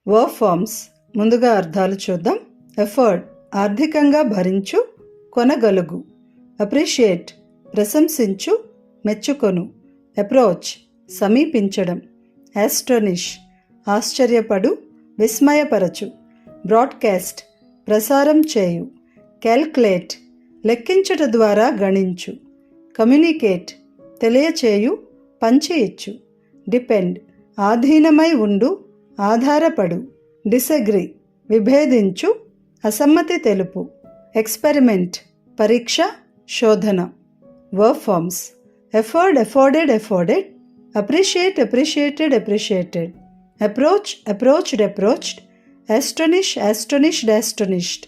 Verb forms ముందుగా అర్థాలు చూద్దాం. ఎఫర్డ్ ఆర్థికంగా భరించు, కొనగలుగు. అప్రిషియేట్ ప్రశంసించు, మెచ్చుకొను. అప్రోచ్ సమీపించడం. యాస్టోనిష్ ఆశ్చర్యపడు, విస్మయపరచు. బ్రాడ్కాస్ట్ ప్రసారం చేయు. క్యాల్కులేట్ లెక్కించుట ద్వారా గణించు. కమ్యూనికేట్ తెలియచేయు, పంచి ఇచ్చు. డిపెండ్ ఆధీనమై ఉండు, ఆధారపడు. డిసగ్రీ విభేదించు, అసమ్మతి తెలుపు. ఎక్స్పెరిమెంట్ పరీక్ష, శోధన. Verb forms afford, afforded, afforded. Appreciate, appreciated, appreciated. Approach, approached, approached. Astonish, astonished, astonished.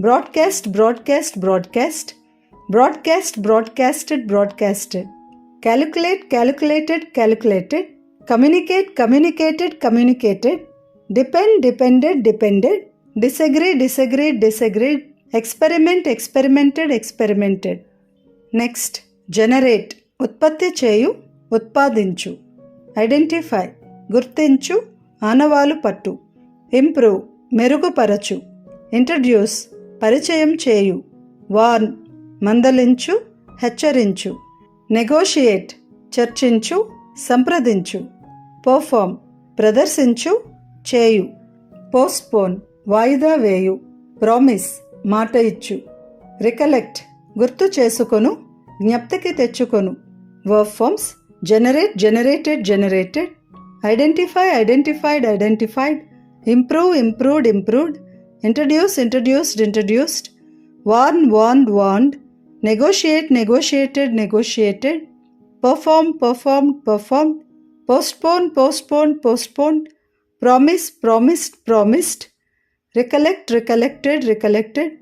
Broadcast, broadcast, broadcast. Broadcast, broadcasted, broadcasted. Calculate, calculated, calculated. Communicate, communicated, communicated. Depend, depended, depended. Disagree, disagreed, disagreed. Experiment, experimented, experimented. Next generate ఉత్పత్తి చేయు, ఉత్పాదించు. Identify గుర్తించు, ఆనవాలు పట్టు. Improve మెరుగుపరచు. Introduce పరిచయం చేయు. Warn మందలించు, హెచ్చరించు. Negotiate చర్చించు, సంప్రదించు. Perform ప్రదర్శించు, చేయు. Postpone వాయిదా వేయు. Promise మాట ఇచ్చు. రికలెక్ట్ గుర్తు చేసుకొను, జ్ఞప్తికి తెచ్చుకొను. Verb forms generate, generated, generated. Identify, identified, identified. Improve, improved, improved. Introduce, introduced, introduced. Warn, warned, warned. Negotiate, negotiated, negotiated. Perform, performed, performed. Postpone, postponed, postponed. Promise, promised, promised. Recollect, recollected, recollected.